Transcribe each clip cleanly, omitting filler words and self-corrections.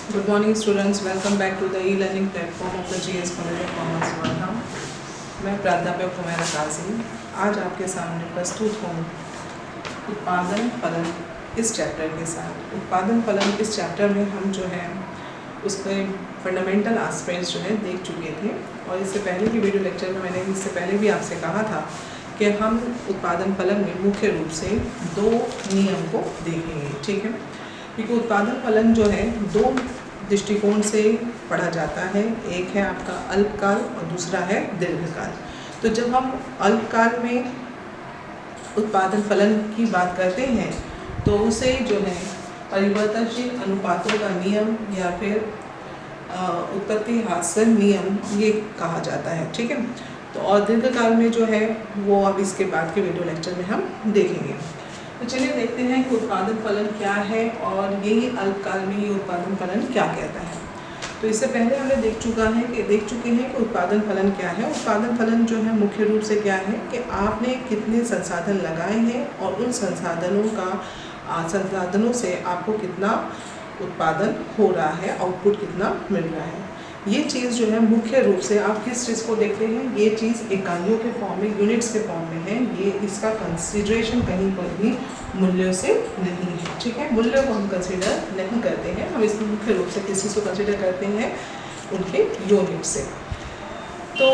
Good morning students, welcome back to the e-learning platform of the GS College of Commerce Wardha. मैं प्राध्यापक हुमैरा काजी आज आपके सामने प्रस्तुत हूँ उत्पादन फलन इस चैप्टर के साथ। उत्पादन फलन इस चैप्टर में हम जो है उसके फंडामेंटल एस्पेक्ट्स जो है देख चुके थे और इससे पहले की वीडियो लेक्चर में मैंने इससे पहले भी आपसे कहा था कि हम उत्पादन फलन में मुख्य रूप से दो नियम को देखेंगे, ठीक है। क्योंकि उत्पादन फलन जो है दो दृष्टिकोण से पढ़ा जाता है, एक है आपका अल्पकाल और दूसरा है दीर्घकाल। तो जब हम अल्पकाल में उत्पादन फलन की बात करते हैं तो उसे जो है परिवर्तनशील अनुपातों का नियम या फिर उत्पत्ति हास्य नियम ये कहा जाता है, ठीक है। तो और दीर्घकाल में जो है वो अब इसके बाद के वीडियो लेक्चर में हम देखेंगे। तो चलिए देखते हैं कि उत्पादन फलन क्या है और यही अल्पकाल में ये उत्पादन फलन क्या कहता है। तो इससे पहले हमने देख चुके हैं कि उत्पादन फलन क्या है। उत्पादन फलन जो है मुख्य रूप से क्या है कि आपने कितने संसाधन लगाए हैं और उन संसाधनों से आपको कितना उत्पादन हो रहा है, आउटपुट कितना मिल रहा है। ये चीज़ जो है मुख्य रूप से आप किस चीज़ को देखते हैं, ये चीज़ इकाइयों के फॉर्म में, यूनिट्स के फॉर्म में है। ये इसका कंसिडरेशन कहीं पर भी मूल्यों से नहीं है, ठीक है। मूल्यों को हम कंसिडर नहीं करते हैं, हम इसमें मुख्य रूप से किस चीज़ को कंसिडर करते हैं, उनके यूनिट से। तो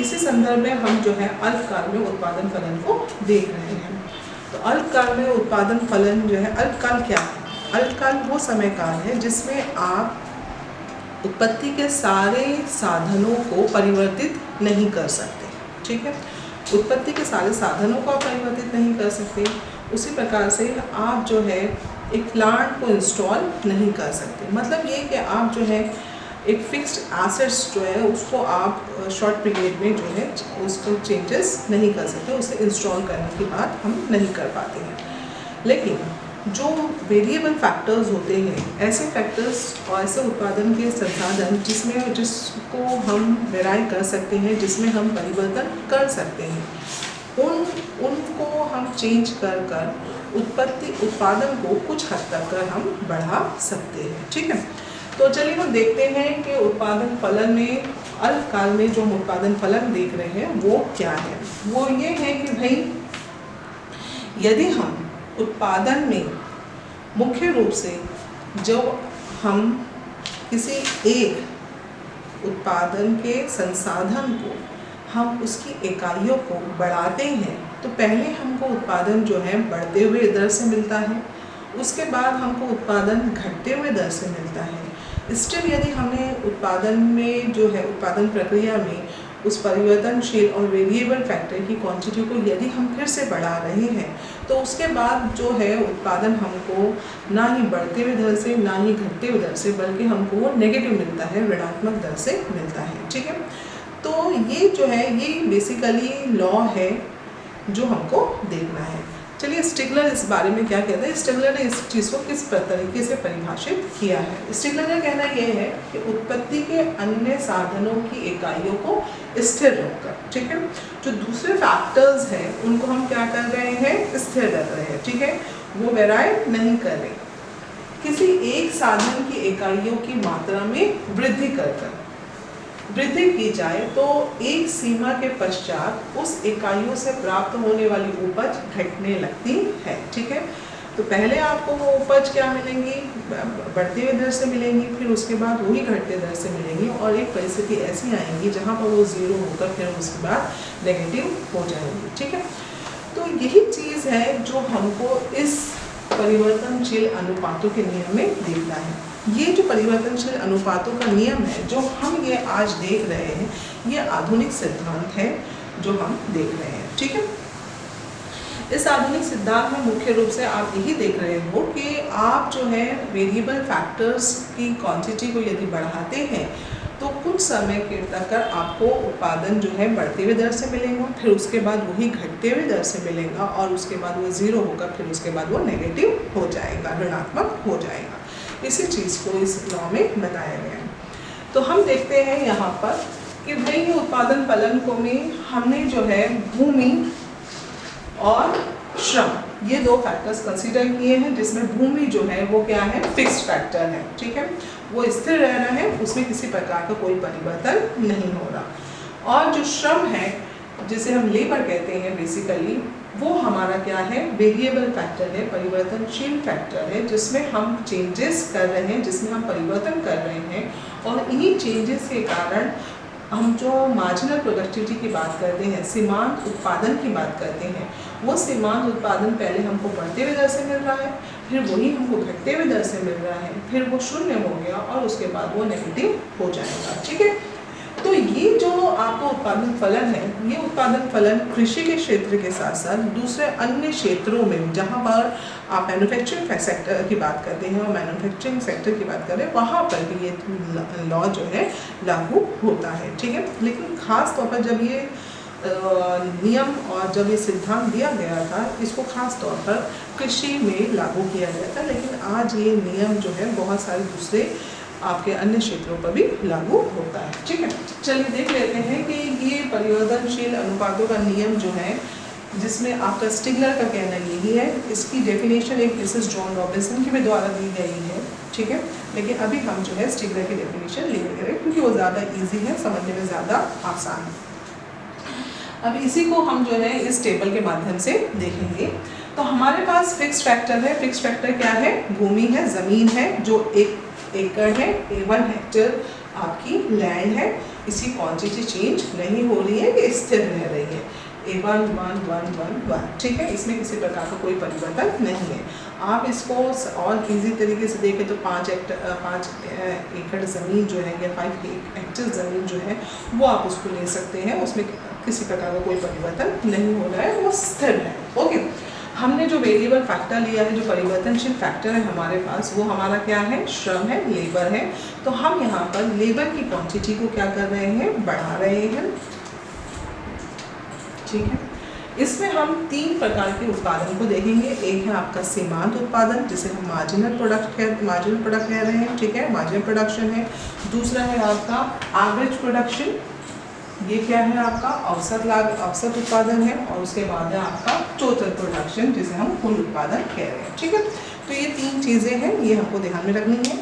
इसी संदर्भ में हम जो है अल्पकाल में उत्पादन फलन को देख रहे हैं। तो अल्पकाल में उत्पादन फलन जो है, अल्पकाल क्या है? अल्पकाल वो समय काल है जिसमें आप उत्पत्ति के सारे साधनों को परिवर्तित नहीं कर सकते, ठीक है। उत्पत्ति के सारे साधनों को आप परिवर्तित नहीं कर सकते। उसी प्रकार से आप जो है एक प्लांट को इंस्टॉल नहीं कर सकते। मतलब ये कि आप जो है एक फिक्स्ड एसेट्स जो है उसको आप शॉर्ट पीरियड में जो है उसको चेंजेस नहीं कर सकते, उसे इंस्टॉल करने की बात हम नहीं कर पाते हैं। लेकिन जो वेरिएबल फैक्टर्स होते हैं, ऐसे फैक्टर्स और ऐसे उत्पादन के संसाधन जिसको हम वेराई कर सकते हैं, जिसमें हम परिवर्तन कर सकते हैं, उनको हम चेंज कर उत्पादन को कुछ हद तक कर हम बढ़ा सकते हैं, ठीक है। तो चलिए हम देखते हैं कि उत्पादन फलन में अल्पकाल में जो हम उत्पादन फलन देख रहे हैं वो क्या है। वो ये है कि भाई यदि हम उत्पादन में मुख्य रूप से जो हम किसी एक उत्पादन के संसाधन को हम उसकी इकाइयों को बढ़ाते हैं तो पहले हमको उत्पादन जो है बढ़ते हुए दर से मिलता है, उसके बाद हमको उत्पादन घटते हुए दर से मिलता है। स्टिल यदि हमने उत्पादन में जो है उत्पादन प्रक्रिया में उस परिवर्तनशील और वेरिएबल फैक्टर की क्वांटिटी को यदि हम फिर से बढ़ा रहे हैं तो उसके बाद जो है उत्पादन हमको ना ही बढ़ते हुए दर से ना ही घटते हुए दर से बल्कि हमको वो नेगेटिव मिलता है, ऋणात्मक दर से मिलता है, ठीक है। तो ये जो है ये बेसिकली लॉ है जो हमको देखना है। चलिए स्टिगलर इस बारे में क्या कहता है, स्टिगलर ने इस चीज़ को किस तरीके से परिभाषित किया है। स्टिगलर का कहना यह है कि उत्पत्ति के अन्य साधनों की इकाइयों को स्थिर रखकर, ठीक है, जो दूसरे फैक्टर्स हैं उनको हम क्या कर रहे हैं, स्थिर रख रहे हैं, ठीक है, वो वेराई नहीं कर रहे। किसी एक साधन की इकाइयों की मात्रा में वृद्धि की जाए तो एक सीमा के पश्चात उस इकाइयों से प्राप्त होने वाली उपज घटने लगती है, ठीक है। तो पहले आपको वो उपज क्या मिलेंगी, बढ़ते हुए दर से मिलेंगी, फिर उसके बाद वही घटते दर से मिलेंगी और एक परिस्थिति ऐसी आएंगी जहाँ पर वो ज़ीरो होकर फिर उसके बाद नेगेटिव हो जाएंगी, ठीक है। तो यही चीज़ है जो हमको इस परिवर्तनशील अनुपातों के नियम में देखना है। ये जो परिवर्तनशील अनुपातों का नियम है जो हम ये आज देख रहे हैं, ये आधुनिक सिद्धांत है जो हम देख रहे हैं, ठीक है। इस आधुनिक सिद्धांत में मुख्य रूप से आप यही देख रहे हो कि आप जो है वेरिएबल फैक्टर्स की क्वांटिटी को यदि बढ़ाते हैं तो कुछ समय के तक आपको उत्पादन जो है बढ़ते हुए दर से मिलेगा, फिर उसके बाद वही घटते हुए दर से मिलेगा और उसके बाद वो ज़ीरो होगा, फिर उसके बाद वो नेगेटिव हो जाएगा, ऋणात्मक हो जाएगा। इसी चीज़ को इस लॉ में बताया गया है। तो हम देखते हैं यहाँ पर कि भाई उत्पादन फलन को में हमने जो है भूमि और श्रम ये दो फैक्टर्स कंसीडर किए हैं, जिसमें भूमि जो है वो क्या है, फिक्स्ड फैक्टर है, ठीक है, वो स्थिर रह रहा है, उसमें किसी प्रकार का कोई परिवर्तन नहीं हो रहा। और जो श्रम है जिसे हम लेबर कहते हैं बेसिकली, वो हमारा क्या है, वेरिएबल फैक्टर है, परिवर्तनशील फैक्टर है, जिसमें हम चेंजेस कर रहे हैं, जिसमें हम परिवर्तन कर रहे हैं। और इन्हीं चेंजेस के कारण हम जो मार्जिनल प्रोडक्टिविटी की बात करते हैं, सीमांत उत्पादन की बात करते हैं, वो सीमांत उत्पादन पहले हमको बढ़ते हुए दर से मिल रहा है, फिर वही हमको घटते हुए दर से मिल रहा है, फिर वो शून्य हो गया और उसके बाद वो नेगेटिव हो जाएगा, ठीक है। तो ये जो आपका उत्पादन फलन है, ये उत्पादन फलन कृषि के क्षेत्र के साथ साथ दूसरे अन्य क्षेत्रों में, जहाँ पर आप मैन्युफैक्चरिंग सेक्टर की बात करते हैं और मैन्युफैक्चरिंग सेक्टर की बात करें, वहाँ पर भी ये लॉ जो है लागू होता है, ठीक है। लेकिन ख़ास तौर पर जब ये नियम और जब ये सिद्धांत दिया गया था, इसको ख़ास तौर पर कृषि में लागू किया गया था, लेकिन आज ये नियम जो है बहुत सारे दूसरे आपके अन्य क्षेत्रों पर भी लागू होता है, ठीक है। चलिए देख लेते हैं कि ये परिवर्तनशील अनुपातों का नियम जो है, जिसमें आपका स्टिगलर का कहना यही है, इसकी डेफिनेशन एक मिसेस जॉन रॉबिन्सन के द्वारा दी गई है, ठीक है। लेकिन अभी हम जो है स्टिगलर की डेफिनेशन ले रहे हैं, क्योंकि वो ज़्यादा ईजी है, समझने में ज़्यादा आसान है। अब इसी को हम जो है इस टेबल के माध्यम से देखेंगे। तो हमारे पास फिक्स फैक्टर है। फिक्स फैक्टर क्या है, भूमि है, ज़मीन है, जो 1 एकड़ है, 1 हेक्टेयर आपकी लैंड है, इसकी क्वांटिटी चेंज नहीं हो रही है, ये स्थिर रह रही है, A1 1 1 1 1, ठीक है, इसमें किसी प्रकार का कोई परिवर्तन नहीं है। आप इसको और इजी तरीके से देखें तो 5 एकड़ ज़मीन जो है या 5 हेक्टेयर ज़मीन जो है वो आप उसको ले सकते हैं, उसमें किसी प्रकार का कोई परिवर्तन नहीं हो रहा है, वो स्थिर है, ओके। हमने जो वेरिएबल फैक्टर लिया है, जो परिवर्तनशील फैक्टर है हमारे पास, वो हमारा क्या है, श्रम है, लेबर है। तो हम यहाँ पर लेबर की क्वांटिटी को क्या कर रहे हैं, बढ़ा रहे हैं, ठीक है। इसमें हम 3 प्रकार के उत्पादन को देखेंगे। एक है आपका सीमांत उत्पादन, जिसे हम मार्जिनल प्रोडक्ट कह रहे हैं, ठीक है, मार्जिनल प्रोडक्शन है। दूसरा है आपका एवरेज प्रोडक्शन, ये क्या है आपका औसत उत्पादन है। और उसके बाद है आपका टोटल प्रोडक्शन, जिसे हम कुल उत्पादन कह रहे हैं, ठीक है। तो ये 3 चीज़ें हैं, ये हमको ध्यान में रखनी है।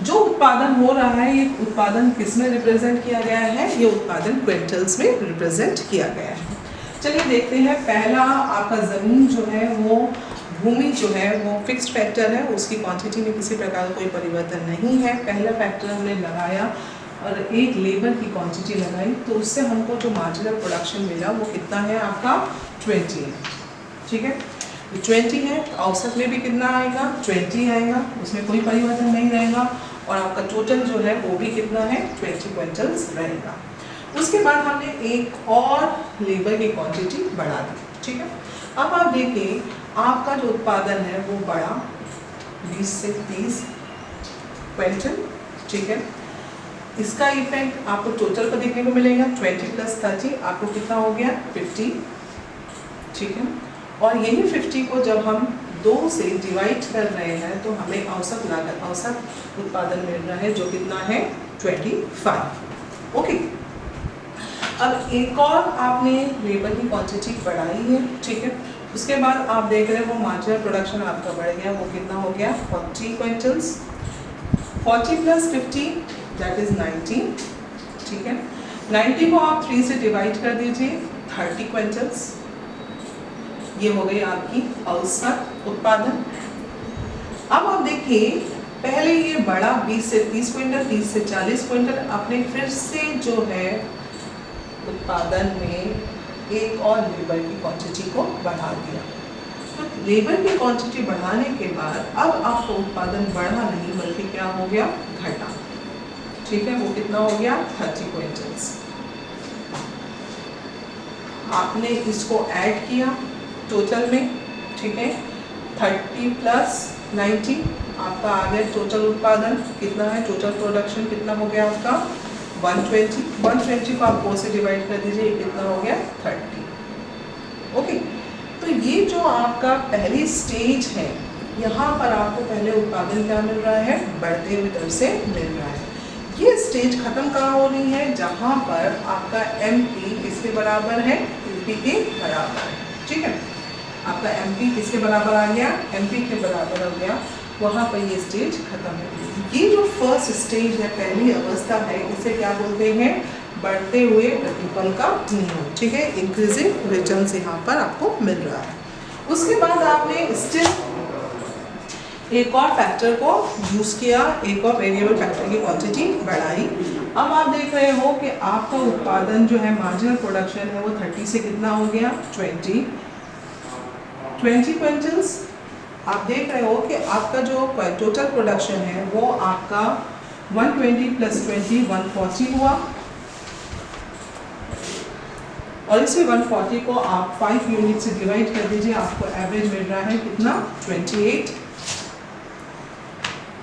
जो उत्पादन हो रहा है, ये उत्पादन किस में रिप्रेजेंट किया गया है, ये उत्पादन क्विंटल्स में रिप्रेजेंट किया गया है। चलिए देखते हैं। पहला आपका ज़मीन जो है, वो भूमि जो है वो फिक्स्ड फैक्टर है, उसकी क्वांटिटी में किसी प्रकार का कोई परिवर्तन नहीं है। पहला फैक्टर हमने लगाया और एक लेबर की क्वांटिटी लगाई, तो उससे हमको जो मार्जिनल प्रोडक्शन मिला वो कितना है आपका 20 है, ठीक है। 20 है, औसत में भी कितना आएगा, 20 आएगा, उसमें कोई परिवर्तन नहीं रहेगा। और आपका टोटल जो है वो भी कितना है, 20 क्विंटल्स रहेगा। उसके बाद हमने एक और लेबर की क्वांटिटी बढ़ा दी, ठीक है। अब आप देखिए, आपका जो उत्पादन है वो बढ़ा 20 से 30 क्विंटल, ठीक है। इसका इफेक्ट आपको टोटल पर देखने को मिलेगा, 20 + 30 आपको कितना हो गया, 50, ठीक है। और यही 50 को जब हम 2 से डिवाइड कर रहे हैं, तो हमें औसत लागत, औसत उत्पादन मिल रहा है, जो कितना है 25, ओके। अब एक और आपने लेबर की क्वांटिटी बढ़ाई है, ठीक है। उसके बाद आप देख रहे हैं वो मार्जिनल प्रोडक्शन आपका बढ़ गया, वो कितना हो गया, 40 क्विंटल्स। 40 + 50 दैट इज 90, ठीक है। 90 को आप 3 से डिवाइड कर दीजिए, 30 क्विंटल्स। ये हो गई आपकी औसत उत्पादन। अब आप देखिए, पहले ये बढ़ा 20 से 30 क्विंटल, 30 से 40 क्विंटल, आपने फिर से जो है उत्पादन में एक और लेबर की क्वांटिटी को बढ़ा दिया। तो लेबर की क्वांटिटी बढ़ाने के बाद अब आपका उत्पादन बढ़ा नहीं, बल्कि क्या हो गया, घटा, ठीक है। वो कितना हो गया, 30 क्विंटल्स। आपने इसको ऐड किया टोटल में, ठीक है। 30 + 90 आपका आ गया टोटल उत्पादन कितना है, टोटल प्रोडक्शन कितना हो गया आपका 120। 120 को आप 4 से डिवाइड कर दीजिए, कितना हो गया 30, ओके। तो ये जो आपका पहली स्टेज है, यहाँ पर आपको पहले उत्पादन क्या मिल रहा है, बढ़ते हुए दर से मिल रहा है। ये स्टेज खत्म कहाँ हो रही है, जहाँ पर आपका MP किसके बराबर है, UP के बराबर है, ठीक है। आपका एमपी किसके बराबर आ गया, एमपी के बराबर हो गया, वहाँ पर ये स्टेज खत्म हो गई। ये जो फर्स्ट स्टेज है, पहली अवस्था है, इसे क्या बोलते हैं, बढ़ते हुए प्रतिफल का नियम। ठीक है, इंक्रीजिंग रिटर्न्स यहाँ पर आपको मिल रहा है। उसके बाद आपने स्टिल एक और फैक्टर को यूज़ किया, एक और वेरिएबल फैक्टर की क्वांटिटी बढ़ाई। अब आप देख रहे हो कि आपका उत्पादन जो है, मार्जिनल प्रोडक्शन है, वो 30 से कितना हो गया, 20 क्विंटल्स। आप देख रहे हो कि आपका जो टोटल प्रोडक्शन है वो आपका 120 + 20 140 हुआ, और इसी 140 को आप 5 यूनिट से डिवाइड कर दीजिए, आपको एवरेज मिल रहा है कितना, 28।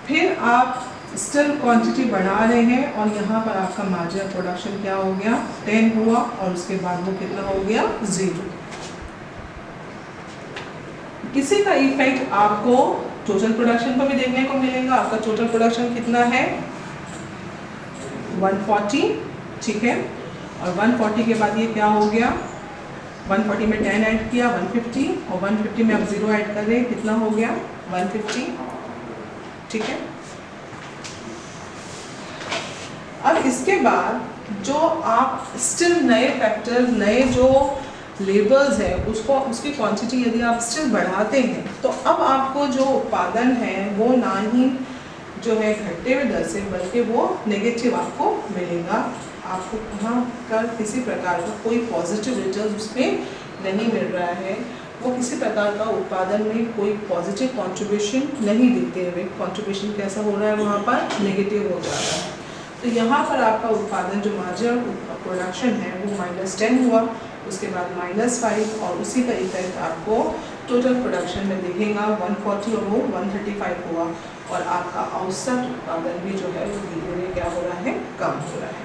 फिर आप स्टिल क्वांटिटी बढ़ा रहे हैं और यहाँ पर आपका मार्जिनल प्रोडक्शन क्या हो गया, 10 हुआ, और उसके बाद वो कितना हो गया, 0। इसी का इफेक्ट आपको टोटल प्रोडक्शन पर भी देखने को मिलेगा। आपका टोटल प्रोडक्शन कितना है, 140, ठीक है, और 140 के बाद ये क्या हो गया, 140 में 10 ऐड किया, 150, और 150 में आप 0 ऐड कर रहे हैं, कितना हो गया, 150, ठीक है। अब इसके बाद जो आप स्टिल नए फैक्टर, नए जो लेबर्स है, उसको, उसकी क्वांटिटी यदि आप स्टिल बढ़ाते हैं, तो अब आपको जो उत्पादन है वो ना ही जो है घटते हुए दर से, बल्कि वो नेगेटिव आपको मिलेगा। आपको कहाँ का किसी प्रकार का कोई पॉजिटिव रिटर्न उसमें नहीं मिल रहा है, वो किसी प्रकार का उत्पादन में कोई पॉजिटिव कंट्रीब्यूशन नहीं देते हुए, कंट्रीब्यूशन कैसा हो रहा है, वहाँ पर नेगेटिव हो जा रहा है। तो यहाँ पर आपका उत्पादन जो मार्जिनल प्रोडक्शन है वो -10 हुआ, उसके बाद -5, और उसी का इफेक्ट आपको टोटल प्रोडक्शन में दिखेगा, 140 और वो 135 हुआ, और आपका औसत उत्पादन भी जो है वो धीरे-धीरे क्या हो रहा है, कम हो रहा है।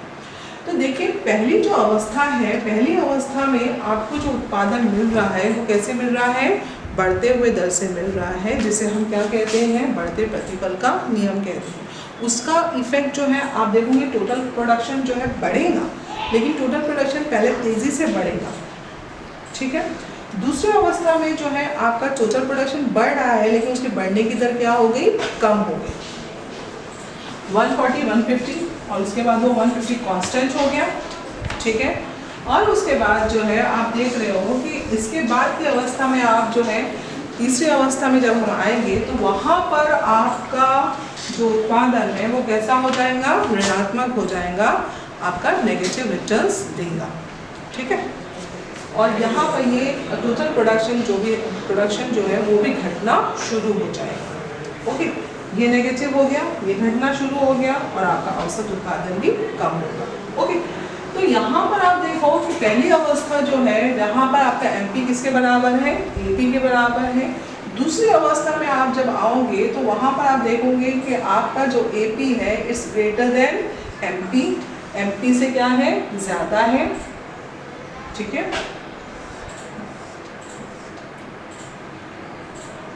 तो देखिए, पहली जो अवस्था है, पहली अवस्था में आपको जो उत्पादन मिल रहा है वो कैसे मिल रहा है, बढ़ते हुए दर से मिल रहा है, जिसे हम क्या कहते हैं, बढ़ते प्रतिफल का नियम कहते हैं। उसका इफेक्ट जो है आप देखोगे, टोटल प्रोडक्शन जो है बढ़ेगा, लेकिन टोटल प्रोडक्शन पहले तेज़ी से बढ़ेगा, ठीक है। दूसरी अवस्था में जो है आपका टोटल प्रोडक्शन बढ़ रहा है, लेकिन उसके बढ़ने की दर क्या हो गई, कम हो गई, 140 150, और उसके बाद वो 150 कांस्टेंट हो गया, ठीक है। और उसके बाद जो है आप देख रहे हो कि इसके बाद की अवस्था में आप जो है, तीसरी अवस्था में जब हम आएंगे, तो वहाँ पर आपका जो उत्पादन है वो कैसा हो जाएगा, ऋणात्मक हो जाएगा, आपका नेगेटिव रिटर्न्स देगा, ठीक है। और यहाँ पर ये टोटल प्रोडक्शन जो है वो भी घटना शुरू हो जाएगा, ओके। ये नेगेटिव हो गया, ये घटना शुरू हो गया, और आपका औसत उत्पादन भी कम होगा, ओके। तो यहाँ पर आप देखो कि पहली अवस्था जो है, यहाँ पर आपका एमपी किसके बराबर है, एपी के बराबर है। दूसरी अवस्था में आप जब आओगे तो वहाँ पर आप देखोगे कि आपका जो एपी है it's greater than MP, MP से क्या है, ज़्यादा है, ठीक है।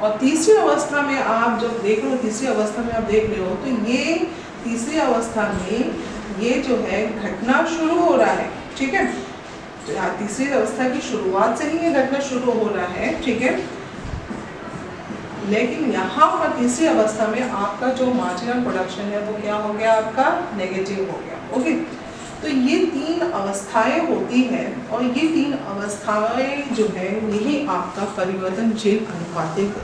और तीसरी अवस्था में आप जब देख रहे हो, तीसरी अवस्था में आप देख रहे हो, तो ये तीसरी अवस्था में ये जो है घटना शुरू हो रहा है, ठीक है। तो यहाँ तीसरी अवस्था की शुरुआत से ही ये घटना शुरू हो रहा है, ठीक है। लेकिन यहाँ पर तीसरी अवस्था में आपका जो मार्जिनल प्रोडक्शन है वो क्या हो गया, आपका नेगेटिव हो गया, ओके। तो ये 3 अवस्थाएं होती हैं, और ये 3 अवस्थाएं जो है यही आपका परिवर्तनशील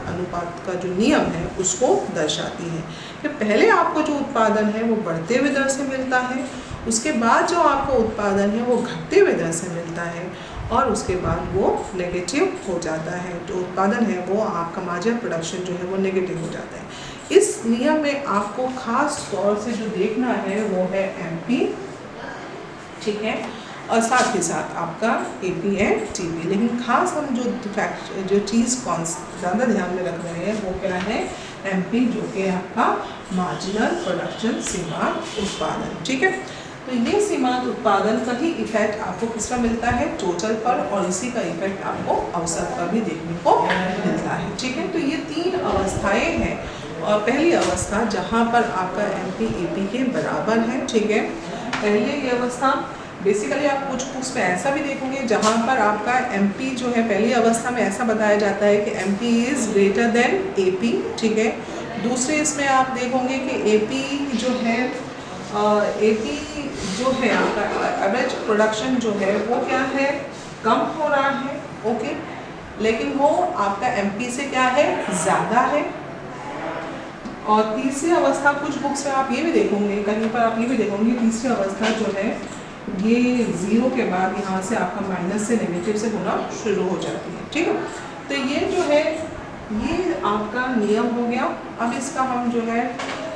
अनुपात का जो नियम है उसको दर्शाती है कि पहले आपको जो उत्पादन है वो बढ़ते हुए दर से मिलता है, उसके बाद जो आपका उत्पादन है वो घटते हुए दर से मिलता है, और उसके बाद वो नेगेटिव हो जाता है। जो उत्पादन है वो आपका मार्जिनल प्रोडक्शन जो है वो नेगेटिव हो जाता है। इस नियम में आपको खास तौर से जो देखना है वो है एमपी, ठीक है, और साथ ही साथ आपका एपी एंड टीपी। लेकिन खास हम जो चीज़ ज़्यादा ध्यान में रख रहे हैं वो क्या है, एमपी, जो कि आपका मार्जिनल प्रोडक्शन सीमांत उत्पादन, ठीक है। तो ये सीमांत उत्पादन का ही इफेक्ट आपको किस पर मिलता है, टोटल पर, और इसी का इफेक्ट आपको औसत पर भी देखने को मिलता है, ठीक है। तो ये 3 अवस्थाएं हैं, और पहली अवस्था जहाँ पर आपका एमपी एपी के बराबर है, ठीक है। पहले ये अवस्था बेसिकली आप कुछ बुक्स में ऐसा भी देखोगे जहाँ पर आपका MP जो है पहली अवस्था में ऐसा बताया जाता है कि MP is greater than AP, ठीक है। दूसरे इसमें आप देखोगे कि AP जो है AP जो है आपका एवरेज प्रोडक्शन जो है वो क्या है, कम हो रहा है, ओके, लेकिन वो आपका MP से क्या है, ज़्यादा है। और तीसरी अवस्था कुछ बुक्स में आप ये भी देखोगे, कहीं पर आप ये भी देखोगे तीसरी अवस्था जो है ये 0 के बाद यहाँ से आपका माइनस से नेगेटिव से होना शुरू हो जाती है, ठीक है। तो ये जो है ये आपका नियम हो गया। अब इसका हम जो है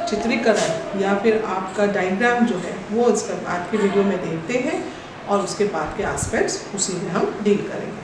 चित्रीकरण या फिर आपका डायग्राम जो है वो इसका बाद के वीडियो में देखते हैं और उसके बाद के एस्पेक्ट्स उसी में हम डील करेंगे।